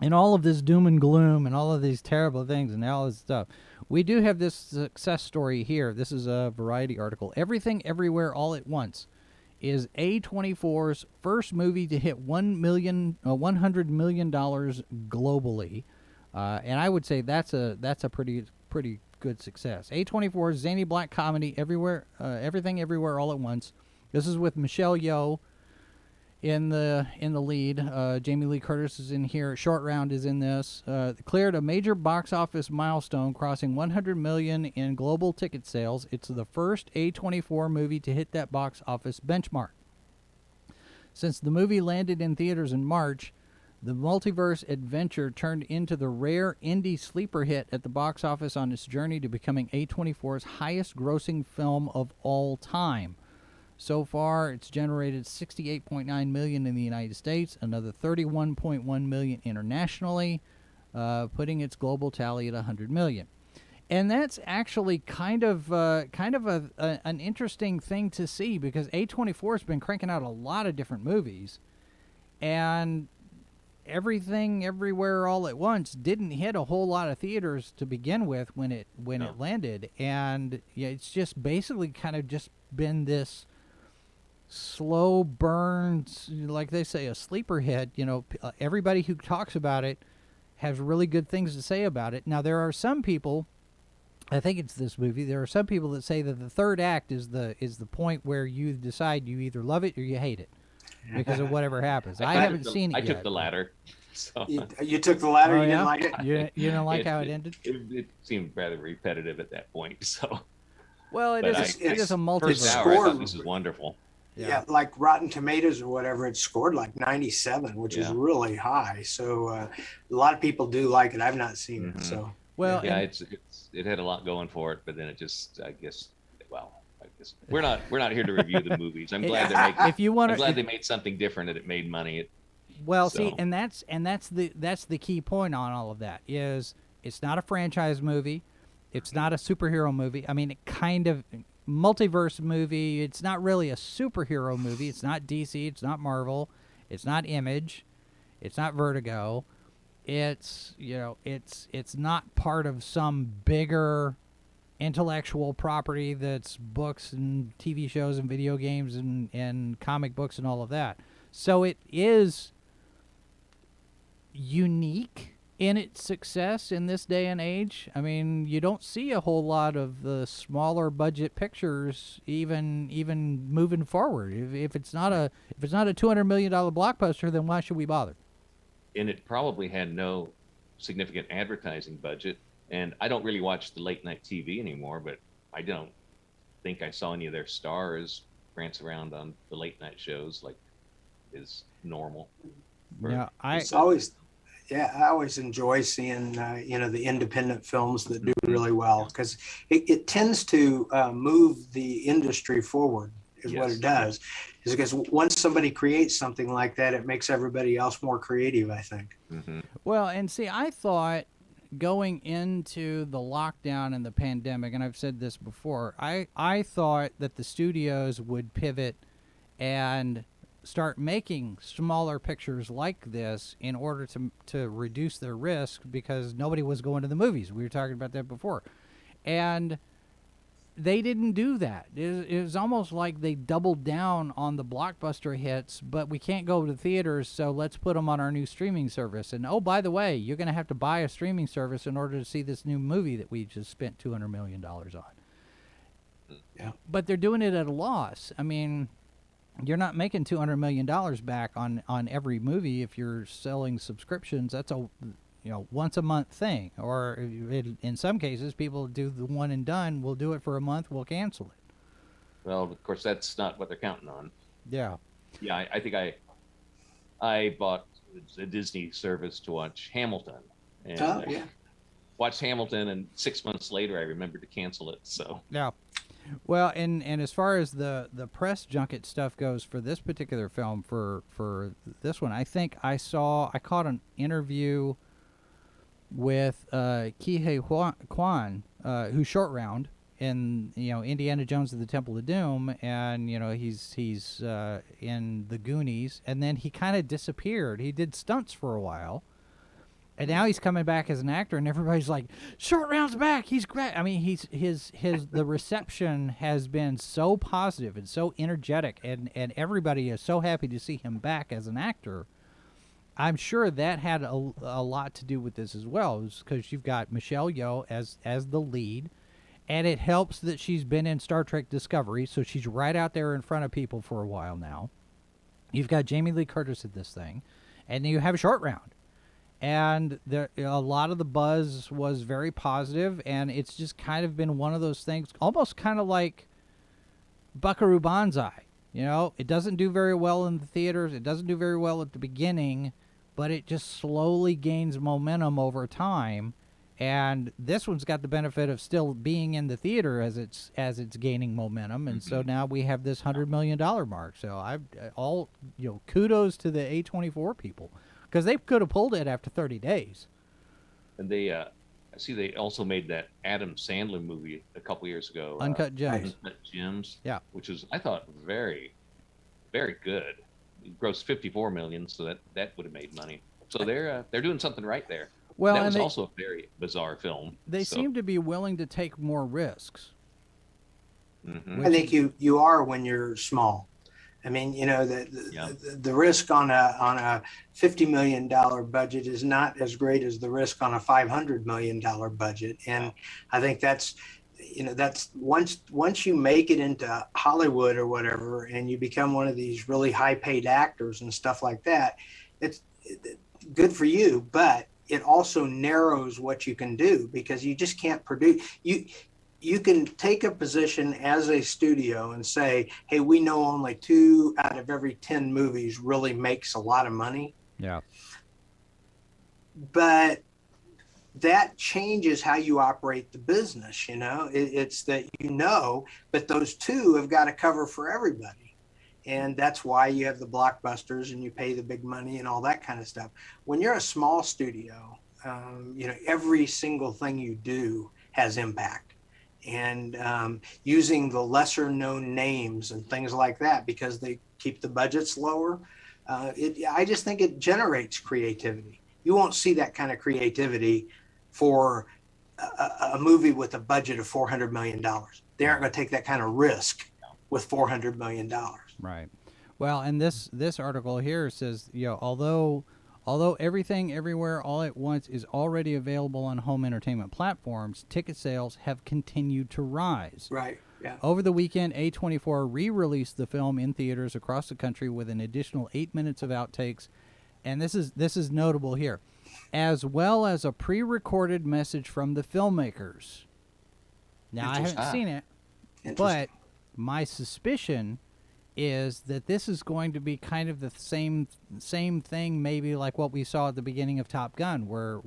in all of this doom and gloom and all of these terrible things and all this stuff, we do have this success story here. This is a Variety article. Everything, Everywhere, All at Once is A24's first movie to hit $100 million globally, and I would say that's a pretty good success. A24's zany black comedy, Everything, Everywhere, All at Once. This is with Michelle Yeoh in the lead. Jamie Lee Curtis is in here. Short Round is in this. Cleared a major box office milestone, crossing 100 million in global ticket sales. It's the first A24 movie to hit that box office benchmark. Since the movie landed in theaters in March, the multiverse adventure turned into the rare indie sleeper hit at the box office on its journey to becoming A24's highest-grossing film of all time. So far, it's generated $68.9 million in the United States, another $31.1 million internationally, putting its global tally at $100 million. And that's actually kind of an interesting thing to see, because A24 has been cranking out a lot of different movies, and Everything, Everywhere, All at Once didn't hit a whole lot of theaters to begin with when it landed, and yeah, it's just basically kind of just been this slow burn, like they say, a sleeper hit. Everybody who talks about it has really good things to say about it. Now, there are some people, I think it's this movie, there are some people that say that the third act is the point where you decide you either love it or you hate it because of whatever happens. I haven't seen it yet. I took the latter. So. You took the latter. Oh, you yeah? didn't like it. You didn't like how it ended. It seemed rather repetitive at that point. So. Well, it is a multiverse. First hour, I thought this is wonderful. Yeah, like Rotten Tomatoes or whatever, it scored like 97, which is really high. So a lot of people do like it. I've not seen it. So well, yeah, it had a lot going for it, but then it just, I guess we're not here to review the movies. I'm glad they're making. I'm glad they made something different and it made money. See, and that's the key point on all of that is it's not a franchise movie, it's not a superhero movie. I mean, it kind of. Multiverse movie. It's not really a superhero movie. It's not DC. It's not Marvel. It's not Image. It's not Vertigo. It's it's not part of some bigger intellectual property that's books and TV shows and video games and comic books and all of that. So it is unique in its success in this day and age. I mean, you don't see a whole lot of the smaller budget pictures even moving forward. If it's not a $200 million blockbuster, then why should we bother? And it probably had no significant advertising budget. And I don't really watch the late night TV anymore, but I don't think I saw any of their stars prance around on the late night shows like is normal. Yeah, I always enjoy seeing the independent films that do really well, because it tends to move the industry forward. What it does is because once somebody creates something like that, it makes everybody else more creative, I think. Mm-hmm. Well, and see, I thought going into the lockdown and the pandemic, and I've said this before, I thought that the studios would pivot and start making smaller pictures like this in order to reduce their risk, because nobody was going to the movies. We were talking about that before. And they didn't do that. It was almost like they doubled down on the blockbuster hits, but we can't go to theaters, so let's put them on our new streaming service. And oh, by the way, you're going to have to buy a streaming service in order to see this new movie that we just spent $200 million on. Yeah. But they're doing it at a loss. I mean, you're not making $200 million back on every movie if you're selling subscriptions. That's a once a month thing, or in some cases people do the one and done. We'll do it for a month, we'll cancel it. Well, of course, that's not what they're counting on. Yeah. I think I bought a Disney service to watch Hamilton, and watched Hamilton, and 6 months later I remembered to cancel it. So yeah. Well, and as far as the press junket stuff goes for this particular film, for this one, I think I caught an interview with Ke Kwan, who's Short Round in Indiana Jones and the Temple of Doom, and he's in the Goonies, and then he kind of disappeared. He did stunts for a while, and now he's coming back as an actor, and everybody's like, Short Round's back, he's great. I mean, the reception has been so positive and so energetic, and everybody is so happy to see him back as an actor. I'm sure that had a lot to do with this as well, because you've got Michelle Yeoh as the lead, and it helps that she's been in Star Trek Discovery, so she's right out there in front of people for a while now. You've got Jamie Lee Curtis at this thing, and you have Short Round. And a lot of the buzz was very positive, and it's just kind of been one of those things, almost kind of like Buckaroo Banzai. It doesn't do very well in the theaters. It doesn't do very well at the beginning, but it just slowly gains momentum over time. And this one's got the benefit of still being in the theater as it's gaining momentum. And so now we have this $100 million mark. So kudos to the A24 people, because they could have pulled it after 30 days. And I see they also made that Adam Sandler movie a couple years ago. Uncut Gems. Uncut Gems. Yeah. Which was, I thought, very, very good. It grossed $54 million, so that would have made money. So they're doing something right there. Well, that was also a very bizarre film. They seem to be willing to take more risks. Mm-hmm. I think you are when you're small. I mean, the risk on a $50 million budget is not as great as the risk on a $500 million budget. And I think that's once you make it into Hollywood or whatever, and you become one of these really high paid actors and stuff like that, it's good for you, but it also narrows what you can do, because you just can't produce. You can take a position as a studio and say, hey, we know only 2 out of every 10 movies really makes a lot of money. Yeah. But that changes how you operate the business. It's that, but those 2 have got to cover for everybody. And that's why you have the blockbusters and you pay the big money and all that kind of stuff. When you're a small studio, every single thing you do has impact. And using the lesser known names and things like that, because they keep the budgets lower, I just think it generates creativity. You won't see that kind of creativity for a movie with a budget of $400 million. They aren't going to take that kind of risk with $400 million. Right. Well, and this article here says, although Everything Everywhere All at Once is already available on home entertainment platforms, ticket sales have continued to rise. Right. Yeah. Over the weekend, A24 re-released the film in theaters across the country with an additional 8 minutes of outtakes, and this is notable here, as well as a pre-recorded message from the filmmakers. Now, I haven't seen it, but my suspicion is that this is going to be kind of the same thing, maybe like what we saw at the beginning of Top Gun, where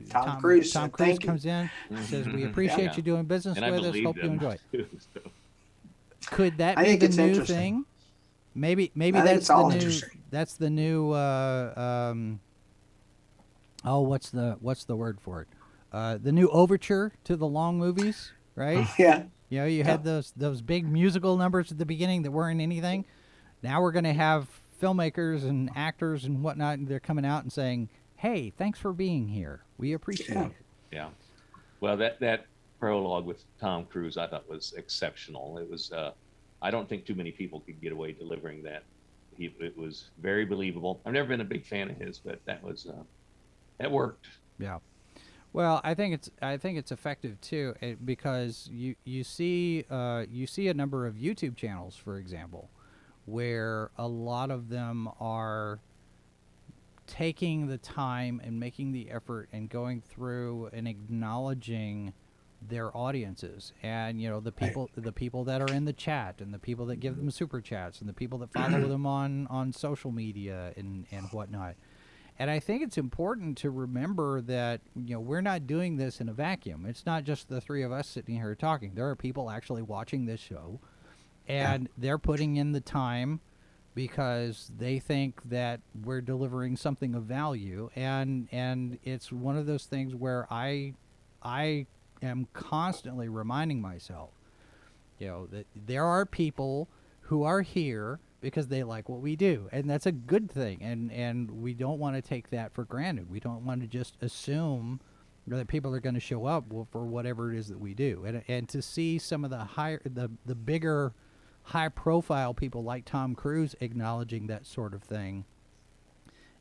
Tom Cruise comes in, says, "We appreciate you doing business with us. Hope you enjoy it." Could that be the new thing? Maybe that's the new. What's the word for it? The new overture to the long movies, right? Yeah. You had those big musical numbers at the beginning that weren't anything. Now we're going to have filmmakers and actors and whatnot, and they're coming out and saying, "Hey, thanks for being here. We appreciate it." Yeah. Well, that prologue with Tom Cruise I thought was exceptional. It was I don't think too many people could get away delivering that. It was very believable. I've never been a big fan of his, but that was that worked. Yeah. Well, I think it's effective too, because you see a number of YouTube channels, for example, where a lot of them are taking the time and making the effort and going through and acknowledging their audiences, and the people that are in the chat, and the people that give them super chats, and the people that follow them on social media and whatnot. And I think it's important to remember that we're not doing this in a vacuum. It's not just the three of us sitting here talking. There are people actually watching this show, and they're putting in the time because they think that we're delivering something of value. And it's one of those things where I am constantly reminding myself, that there are people who are here because they like what we do, and that's a good thing, and we don't want to take that for granted. We don't want to just assume that people are going to show up for whatever it is that we do, and to see some of the bigger high profile people like Tom Cruise acknowledging that sort of thing,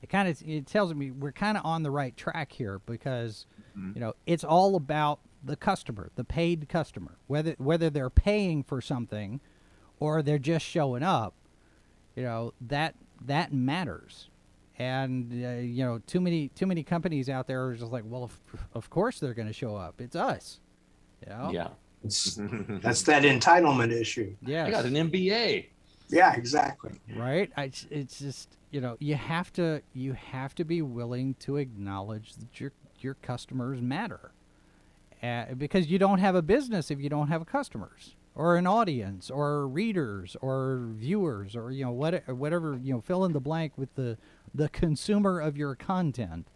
it tells me we're kind of on the right track here, because it's all about the customer, the paid customer, whether they're paying for something or they're just showing up. That matters. And too many companies out there are just like, well, of course they're going to show up. It's us. Yeah. That's that entitlement issue. Yeah, I got an MBA. Yeah, exactly. Right. It's just you have to be willing to acknowledge that your customers matter, because you don't have a business if you don't have customers, or an audience, or readers, or viewers, or whatever, fill in the blank with the consumer of your content.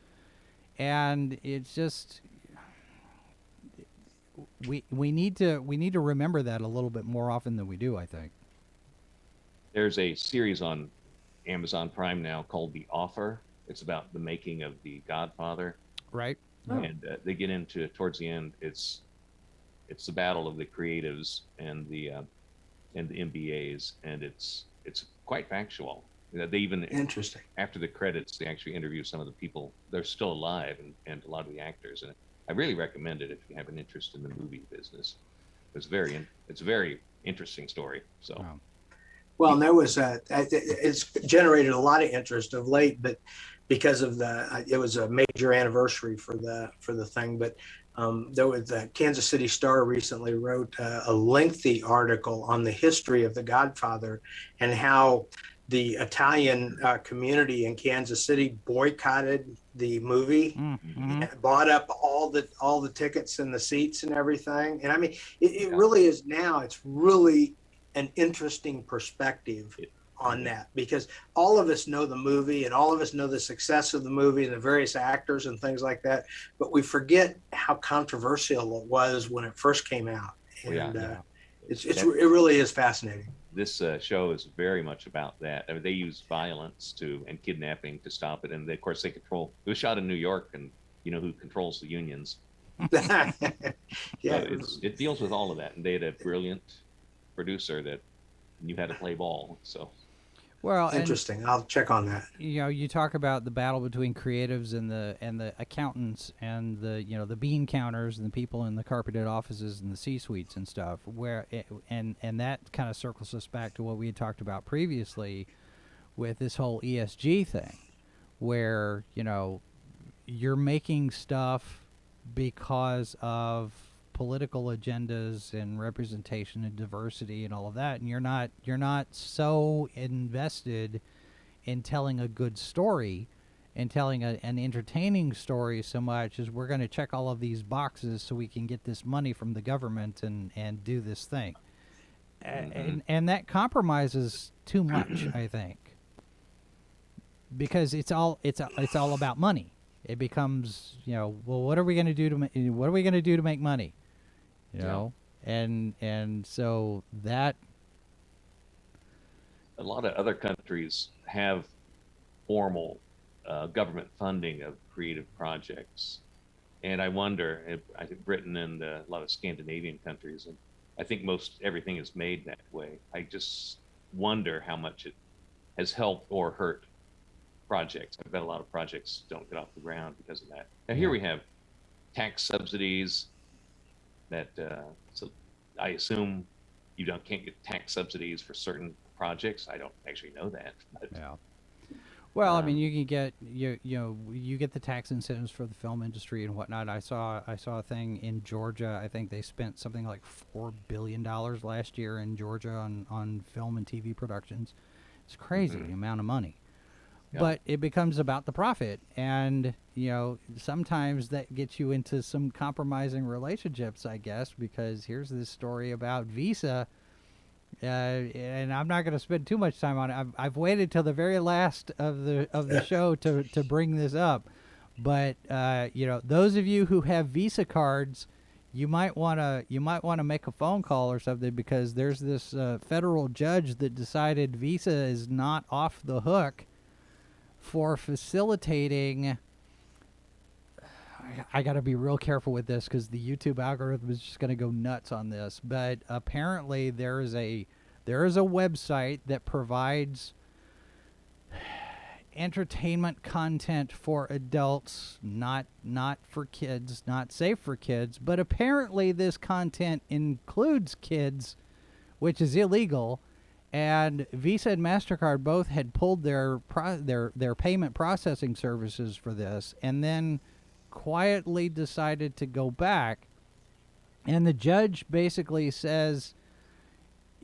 And it's just we need to remember that a little bit more often than we do, I think. There's a series on Amazon Prime now called The Offer. It's about the making of The Godfather. Right. And they get into, towards the end, it's the battle of the creatives and the MBAs, and it's quite factual. They even, Interesting. after the credits, they actually interview some of the people. They're still alive, and a lot of the actors. And I really recommend it if you have an interest in the movie business. It's a very interesting story. So. Wow. Well, and there was it's generated a lot of interest of late, but because of it was a major anniversary for the thing. But there was the Kansas City Star recently wrote a lengthy article on the history of The Godfather, and how the Italian community in Kansas City boycotted the movie, and bought up all the tickets and the seats and everything. And I mean, it really is now. It's really an interesting perspective on that, because all of us know the movie, and all of us know the success of the movie and the various actors and things like that, but we forget how controversial it was when it first came out. And it really is fascinating. This show is very much about that. I mean, they use violence and kidnapping to stop it, and of course it was shot in New York, and who controls the unions. Yeah, so it deals with all of that, and they had a brilliant producer that knew how to play ball. So, well, interesting. I'll check on that. You talk about the battle between creatives and the accountants, and the bean counters, and the people in the carpeted offices and the C-suites and stuff. And that kind of circles us back to what we had talked about previously with this whole ESG thing, where you're making stuff because of political agendas and representation and diversity and all of that, and you're not so invested in telling a good story and telling an entertaining story so much as we're going to check all of these boxes so we can get this money from the government and do this thing. And that compromises too much, I think, because it's all about money. It becomes, well, what are we going to do to make money? And so that a lot of other countries have formal government funding of creative projects, And I wonder, I think Britain and a lot of Scandinavian countries, and I think most everything is made that way. I just wonder how much it has helped or hurt projects. I bet a lot of projects don't get off the ground because of that. Now here we have tax subsidies that, so I assume you can't get tax subsidies for certain projects. I don't actually know that. But, yeah. Well, I mean, you can get you get the tax incentives for the film industry and whatnot. I saw a thing in Georgia. I think they spent something like $4 billion last year in Georgia on film and TV productions. It's crazy the amount of money. Yeah. But it becomes about the profit, and sometimes that gets you into some compromising relationships, I guess, because here's this story about Visa. And I'm not going to spend too much time on it. I've waited till the very last of the show to bring this up, but those of you who have Visa cards, you might want to make a phone call or something, because there's this federal judge that decided Visa is not off the hook for facilitating. I got to be real careful with this because the YouTube algorithm is just going to go nuts on this. But apparently there is a website that provides entertainment content for adults, not for kids, not safe for kids. But apparently this content includes kids, which is illegal. And Visa and MasterCard both had pulled their payment processing services for this, and then quietly decided to go back, and the judge basically says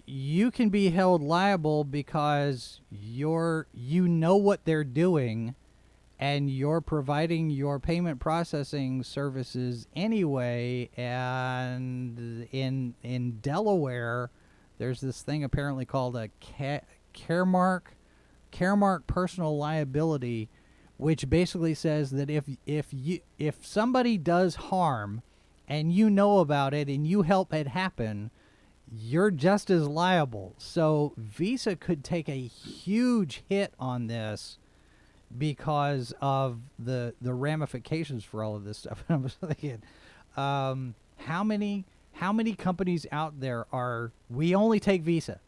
you can be held liable because you know what they're doing, and you're providing your payment processing services anyway. And in Delaware, there's this thing apparently called a Caremark personal liability, which basically says that if somebody does harm and you know about it and you help it happen, you're just as liable. So Visa could take a huge hit on this because of the ramifications for all of this stuff. And I'm thinking, how many companies out there we only take Visa?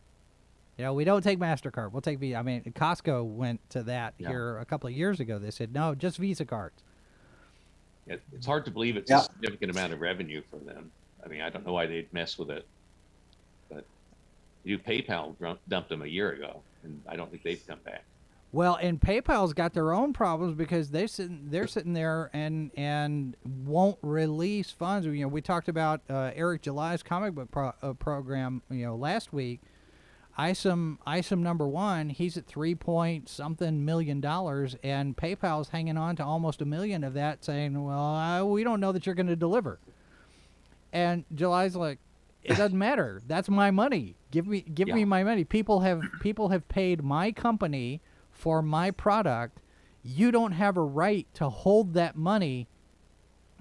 We don't take MasterCard. We'll take Visa. I mean, Costco went to that here a couple of years ago. They said, no, just Visa cards. It's hard to believe it's a significant amount of revenue for them. I mean, I don't know why they'd mess with it. But PayPal dumped them a year ago, and I don't think they've come back. Well, and PayPal's got their own problems because they're sitting there and won't release funds. We talked about Eric July's comic book program last week. ISOM #1, he's at $3-point-something million, and PayPal's hanging on to almost $1 million of that, saying, well, we don't know that you're going to deliver. And July's like, it doesn't matter. That's my money. Give me my money. People have paid my company for my product. You don't have a right to hold that money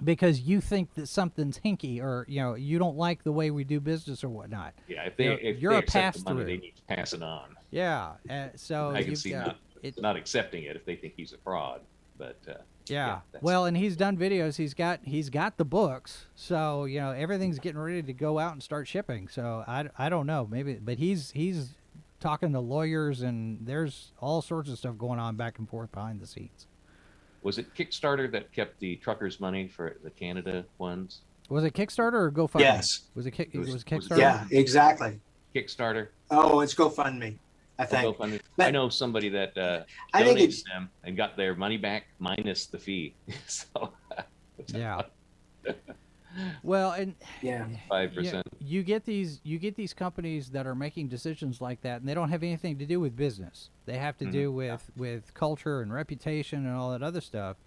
because you think that something's hinky, or you don't like the way we do business or whatnot. Yeah, if you're a pass-through, they need to pass it on. Yeah, so I can see not accepting it if they think he's a fraud. But well, and he's done videos. He's got the books, so everything's getting ready to go out and start shipping. So I don't know, maybe, but he's talking to lawyers, and there's all sorts of stuff going on back and forth behind the scenes. Was it Kickstarter that kept the truckers' money for the Canada ones? Was it Kickstarter or GoFundMe? Yes. Was it Kickstarter? Yeah, exactly. Kickstarter. Oh, it's GoFundMe, I think. GoFundMe. But I know somebody that I think donated them and got their money back minus the fee. So yeah. Well, and 5%. You get these companies that are making decisions like that, and they don't have anything to do with business. They have to do with culture and reputation and all that other stuff.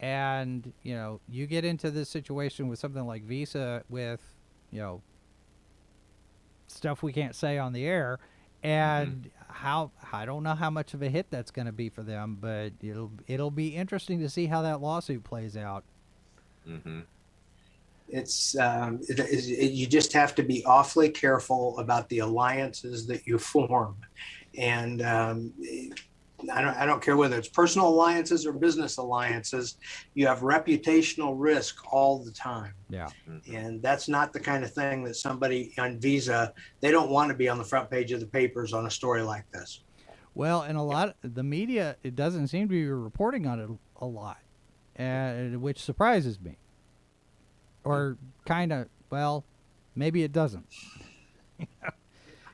And you get into this situation with something like Visa with stuff we can't say on the air, and how I don't know how much of a hit that's going to be for them, but it'll be interesting to see how that lawsuit plays out. Mm-hmm. It's you just have to be awfully careful about the alliances that you form, and I don't care whether it's personal alliances or business alliances, you have reputational risk all the time. Yeah. And that's not the kind of thing that somebody on Visa, they don't want to be on the front page of the papers on a story like this. Well, and a lot of the media, it doesn't seem to be reporting on it a lot, which surprises me. Or kind of, well, maybe it doesn't.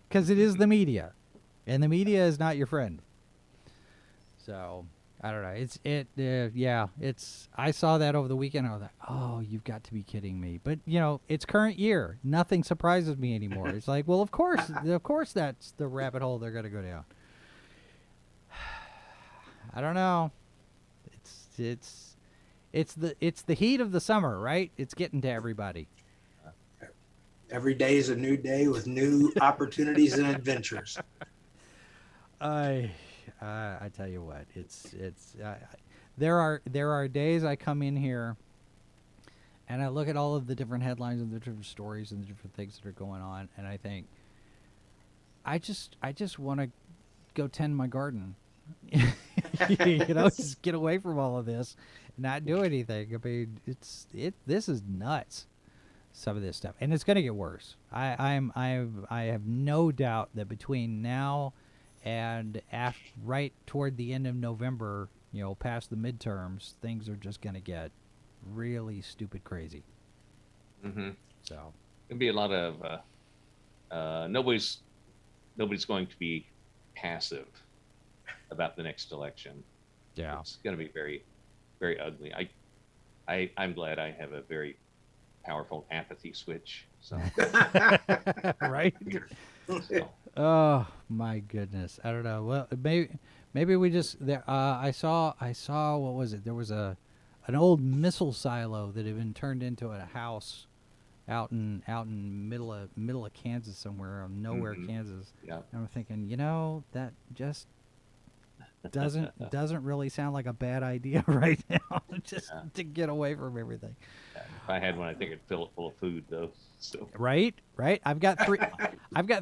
Because it is the media, and the media is not your friend. So I don't know. I saw that over the weekend. I was like, oh, you've got to be kidding me. But it's current year. Nothing surprises me anymore. It's like, well, of course that's the rabbit hole they're going to go down. I don't know. It's the heat of the summer, right? It's getting to everybody. Every day is a new day with new opportunities and adventures. I tell you what, there are days I come in here and I look at all of the different headlines and the different stories and the different things that are going on, and I think I just want to go tend my garden. Just get away from all of this, not do anything. I mean, this is nuts. Some of this stuff, and it's going to get worse. I have no doubt that between now and right toward the end of November, past the midterms, things are just going to get really stupid crazy. Mm-hmm. So it'll be a lot of nobody's going to be passive about the next election. Yeah, it's going to be very, very ugly. I'm glad I have a very powerful apathy switch. So right. So. Oh my goodness, I don't know. Well, maybe we just there. I saw what was it? There was an old missile silo that had been turned into a house out in middle of Kansas somewhere, nowhere, Kansas. Yeah. And I'm thinking, that just doesn't really sound like a bad idea right now. Just to get away from everything. If I had one, I think I'd fill it full of food, though. So. Right. I've got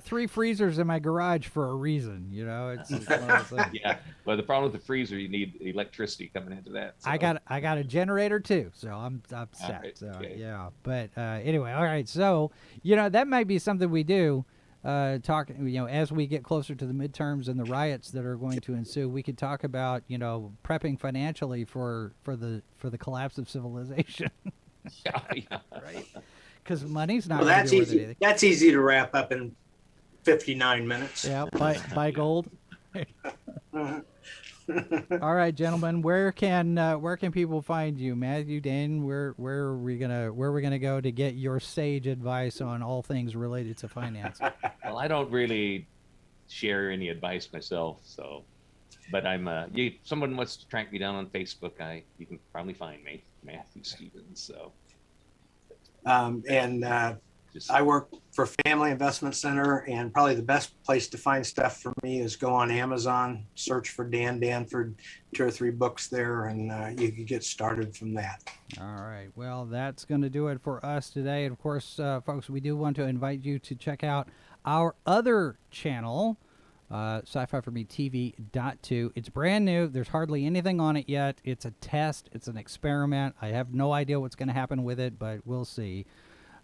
three freezers in my garage for a reason. It's one of those things. Yeah. Well, the problem with the freezer, you need electricity coming into that. So. I got a generator too, so I'm set. Right, so okay. yeah. But anyway, all right. So that might be something we do. Talk, as we get closer to the midterms and the riots that are going to ensue, we could talk about, prepping financially for the collapse of civilization. Yeah. Right. Because money's not. Well, that's easy. That's easy to wrap up in 59 minutes. Yeah. Buy gold. All right, gentlemen. Where can people find you, Matthew, Dane? Where are we gonna go to get your sage advice on all things related to finance? Well, I don't really share any advice myself, so. But I'm someone wants to track me down on Facebook. You can probably find me, Matthew Stevens. So. I work for Family Investment Center, and probably the best place to find stuff for me is go on Amazon, search for Dan Danford, 2 or 3 books there, and you can get started from that. All right. Well, that's going to do it for us today. And of course, folks, we do want to invite you to check out our other channel, Sci-Fi For Me TV.2. It's brand new. There's hardly anything on it yet. It's a test. It's an experiment. I have no idea what's going to happen with it, but we'll see.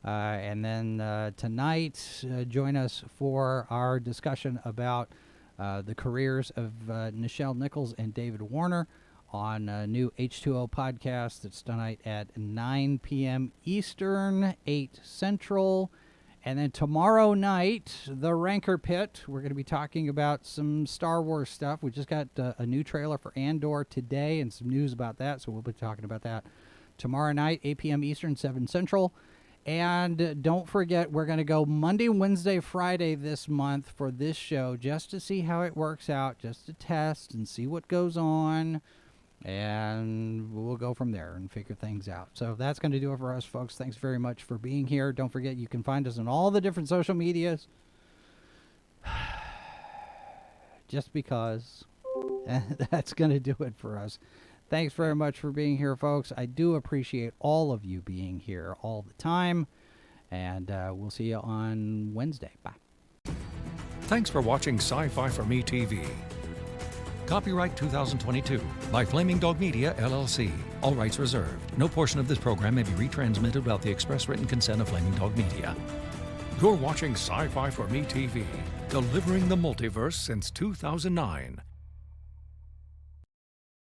And then tonight, join us for our discussion about the careers of Nichelle Nichols and David Warner on a new H2O podcast that's tonight at 9 p.m. Eastern, 8 Central. And then tomorrow night, the Ranker Pit. We're going to be talking about some Star Wars stuff. We just got a new trailer for Andor today and some news about that, so we'll be talking about that tomorrow night, 8 p.m. Eastern, 7 Central. And don't forget, we're going to go Monday, Wednesday, Friday this month for this show just to see how it works out, just to test and see what goes on. And we'll go from there and figure things out. So that's going to do it for us, folks. Thanks very much for being here. Don't forget, you can find us on all the different social medias. Just because. And that's going to do it for us. Thanks very much for being here, folks. I do appreciate all of you being here all the time. And we'll see you on Wednesday. Bye. Thanks for watching Sci-Fi For Me TV. Copyright 2022 by Flaming Dog Media, LLC. All rights reserved. No portion of this program may be retransmitted without the express written consent of Flaming Dog Media. You're watching Sci-Fi for Me TV, delivering the multiverse since 2009.